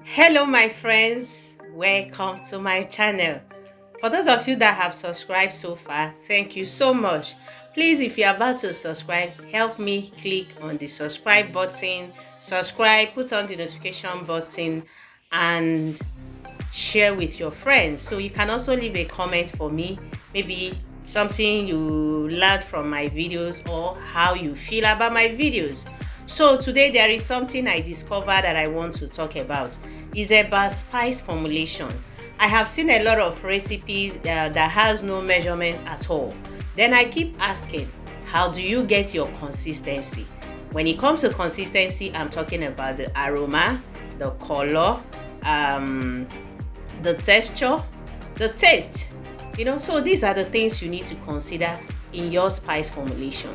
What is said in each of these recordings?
Hello, my friends. Welcome to my channel. For those of you that have subscribed so far, thank you so much. Please, if you're about to subscribe, help me click on the subscribe button, subscribe, put on the notification button, and share with your friends. So you can also leave a comment for me, maybe something you learned from my videos or how you feel about my videos. So today there is something I discovered that I want to talk about. It's about spice formulation. I have seen a lot of recipes that has no measurement at all. Then I keep asking, how do you get your consistency? When it comes to consistency, I'm talking about the aroma, the color, um, the texture, the taste. So these are the things you need to consider in your spice formulation.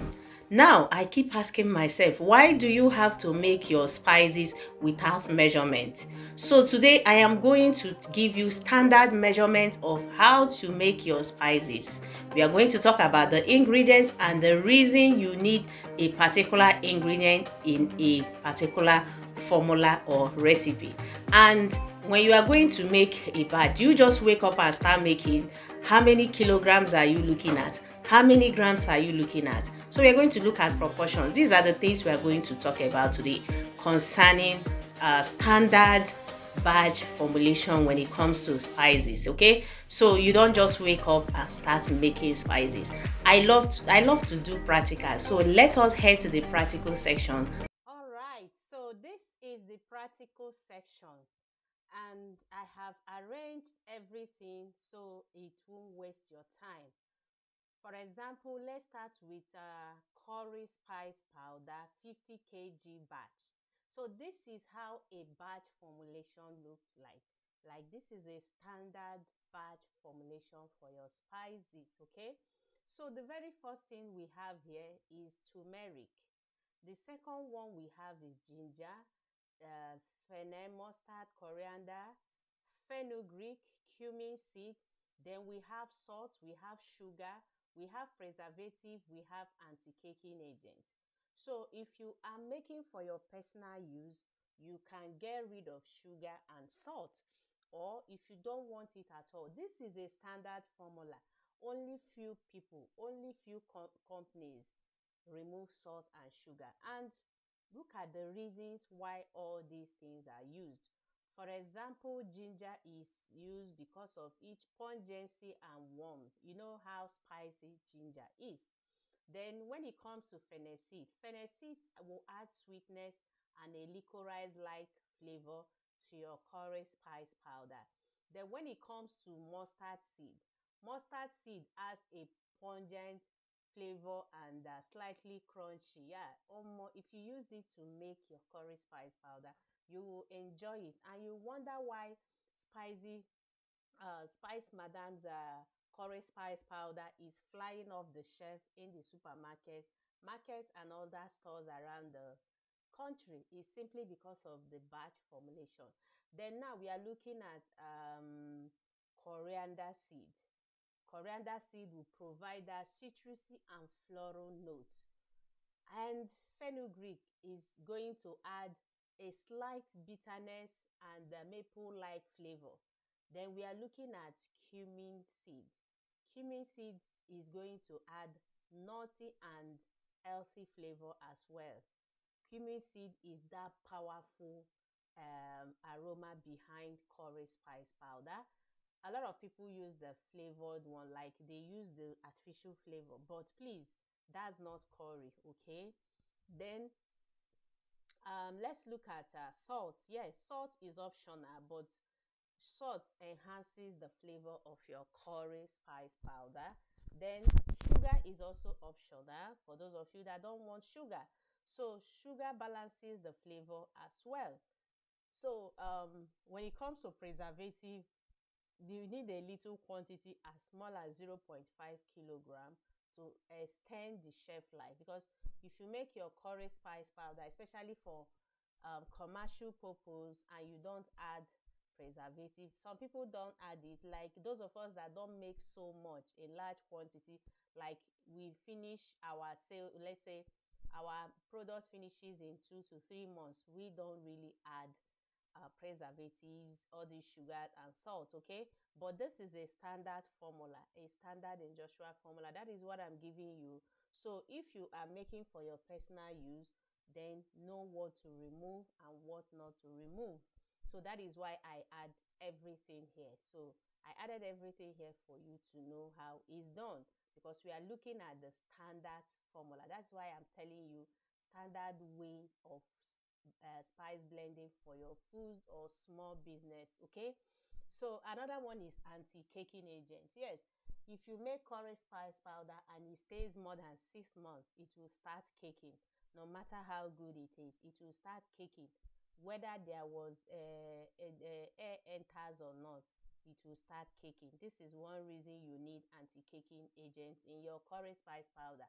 Now, I keep asking myself, why do you have to make your spices without measurement? So today I am going to give you standard measurement of how to make your spices. We are going to talk about the ingredients and the reason you need a particular ingredient in a particular formula or recipe. And when you are going to make a batch, do you just wake up and start making? How many kilograms are you looking at? How many grams are you looking at? So we are going to look at proportions. These are the things we are going to talk about today concerning standard batch formulation when it comes to spices. Okay, so you don't just wake up and start making spices. I love to do practical, so let us head to the practical section. All right, so this is the practical section, and I have arranged everything so it won't waste your time. For example, let's start with curry spice powder 50 kg batch. So this is how a batch formulation looks like. Like this is a standard batch formulation for your spices, okay? So the very first thing we have here is turmeric. The second one we have is ginger, fennel, mustard, coriander, fenugreek, cumin seed. Then we have salt, we have sugar, we have preservative, we have anti-caking agent. So if you are making for your personal use, you can get rid of sugar and salt. Or if you don't want it at all, this is a standard formula. Only few people, only few companies remove salt and sugar. And look at the reasons why all these things are used. For example, ginger is used because of its pungency and warmth. You know how spicy ginger is. Then when it comes to fennel seed will add sweetness and a liquorice-like flavor to your curry spice powder. Then when it comes to mustard seed has a pungent flavor and slightly crunchy. Yeah, if you use it to make your curry spice powder, you will enjoy it, and you wonder why spicy Spice Madam's curry spice powder is flying off the shelf in the supermarkets, markets, and other stores around the country. Is simply because of the batch formulation. Then now we are looking at coriander seed. Coriander seed will provide that citrusy and floral notes, and fenugreek is going to add a slight bitterness and maple-like flavor. Then we are looking at cumin seed. Cumin seed is going to add nutty and healthy flavor as well. Cumin seed is that powerful aroma behind curry spice powder. A lot of people use the flavored one, like they use the artificial flavor, but please, that's not curry, okay? Then let's look at salt. Yes, salt is optional, but salt enhances the flavor of your curry spice powder. Then sugar is also optional for those of you that don't want sugar. So sugar balances the flavor as well. So when it comes to preservative, you need a little quantity as small as 0.5 kilogram to extend the shelf life, because if you make your curry spice powder, especially for commercial purpose, and you don't add preservative, some people don't add it, like those of us that don't make so much in large quantity, like we finish our sale, let's say our product finishes in 2 to 3 months, we don't really add preservatives, all the sugar and salt, okay? But this is a standard formula, a standard industrial formula. That is what I'm giving you. So if you are making for your personal use, then know what to remove and what not to remove. So that is why I add everything here. So I added everything here for you to know how it's done, because we are looking at the standard formula. That's why I'm telling you standard way of spice blending for your food or small business, okay? So another one is anti-caking agent. Yes, if you make curry spice powder and it stays more than 6 months, it will start caking. No matter how good it is, it will start caking. Whether there was air enters or not, it will start caking. This is one reason you need anti-caking agents in your curry spice powder.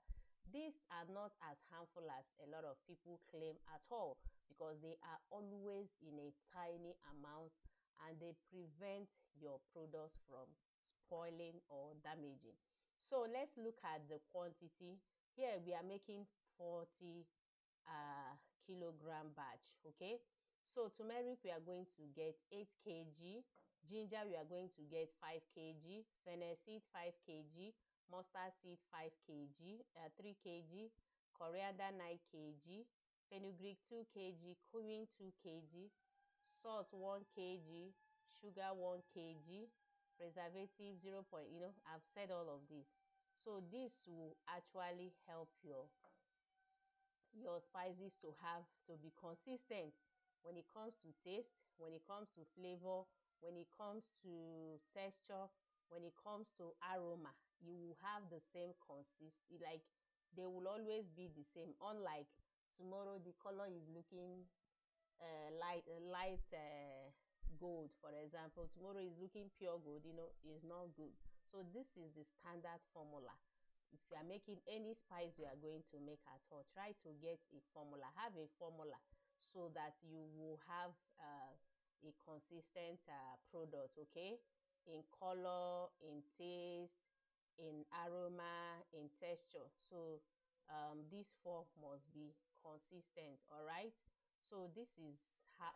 These are not as harmful as a lot of people claim at all, because they are always in a tiny amount and they prevent your products from spoiling or damaging. So let's look at the quantity. Here we are making 40 kilogram batch, okay? So turmeric we are going to get 8 kg, ginger we are going to get 5 kg, fennel seed 5 kg, mustard seed 5 kg, 3 kg, coriander 9 kg, fenugreek 2 kg, cumin 2 kg, salt 1 kg, sugar 1 kg, preservative 0. I've said all of this. So this will actually help your spices to be consistent when it comes to taste, when it comes to flavor, when it comes to texture, when it comes to aroma. You will have the same like they will always be the same. Unlike tomorrow the color is looking light gold, for example, tomorrow is looking pure gold, is not good. So this is the standard formula. If you are making any spice you are going to make at all, try to get a formula, have a formula, so that you will have a consistent product, okay, in color, in taste, in aroma, in texture. So these four must be consistent. All right, so this is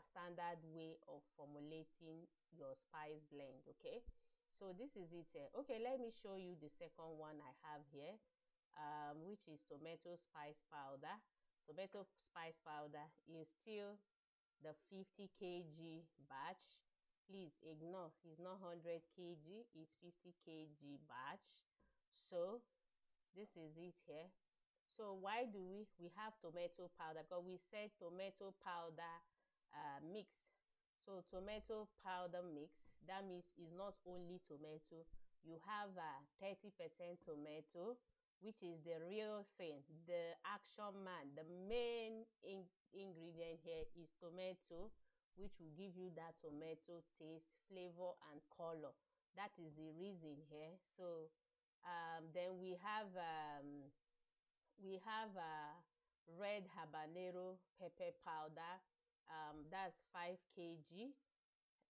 standard way of formulating your spice blend, okay? So this is it here. Okay, let me show you the second one I have here, which is tomato spice powder. Tomato spice powder is still the 50 kg batch. Please ignore, it's not 100 kg, it's 50 kg batch. So this is it here. So why do we have tomato powder? Because we said tomato powder mix. So tomato powder mix, that means it's not only tomato. You have 30% tomato, which is the real thing, the action man. The main ingredient here is tomato, which will give you that tomato taste, flavor, and color. That is the reason here. So then we have red habanero pepper powder. That's 5 kg.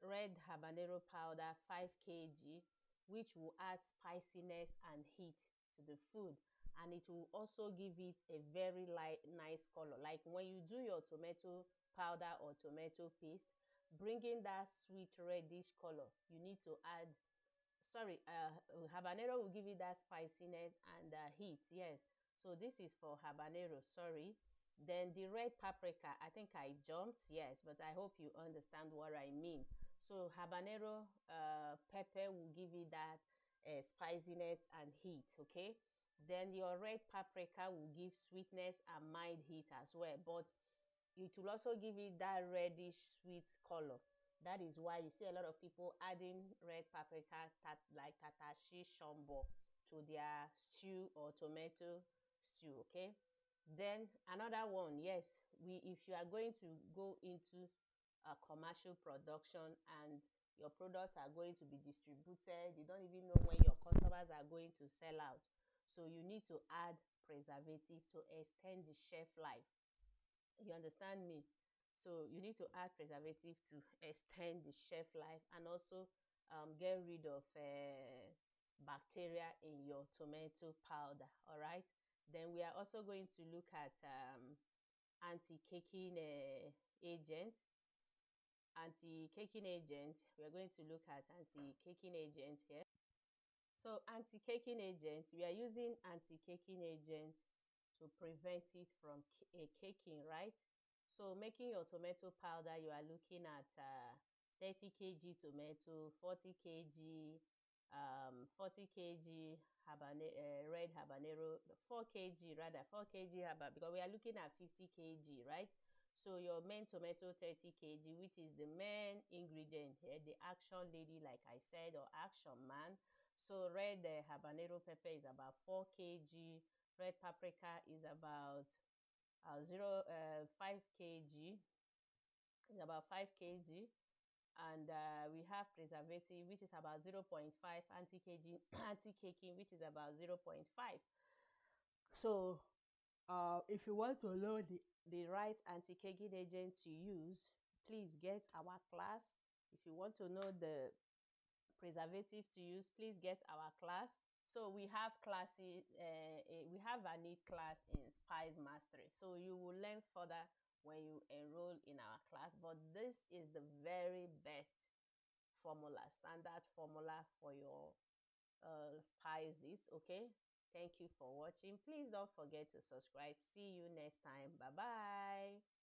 Red habanero powder 5 kg, which will add spiciness and heat to the food, and it will also give it a very nice color. Like when you do your tomato powder or tomato paste, bringing that sweet reddish color, you need to add habanero will give you that spiciness and heat. Yes, so this is for habanero. Sorry. Then the red paprika, I think I jumped. Yes, but I hope you understand what I mean. So habanero pepper will give you that spiciness and heat, okay? Then your red paprika will give sweetness and mild heat as well, but it will also give it that reddish sweet color. That is why you see a lot of people adding red paprika, like tatashi shombo, to their stew or tomato stew, okay? Then another one, yes, if you are going to go into a commercial production and your products are going to be distributed, you don't even know when your customers are going to sell out. So you need to add preservative to extend the shelf life. You understand me? So you need to add preservative to extend the shelf life and also get rid of bacteria in your tomato powder. All right. Then we are also going to look at anti-caking agent. anti-caking agent. We are going to look at anti-caking agent here. So anti-caking agent, we are using anti-caking agent to prevent it from caking, right? So making your tomato powder, you are looking at 30 kg tomato, 40 kg, 40 kg red habanero, 4 kg rather, 4 kg habanero, because we are looking at 50 kg, right? So your main tomato 30 kg, which is the main ingredient here, the action lady, like I said, or action man. So red habanero pepper is about 4 kg, red paprika is about 5 kg, is about 5 kg, and we have preservative, which is about 0.5, anti-caking, which is about 0.5. So if you want to know the right anti-caking agent to use, please get our class. If you want to know the preservative to use, please get our class. So we have classes, we have a neat class in spice mastery, so you will learn further when you enroll in our class, but this is the very best formula, standard formula for your spices. Okay, thank you for watching. Please don't forget to subscribe. See you next time. Bye bye.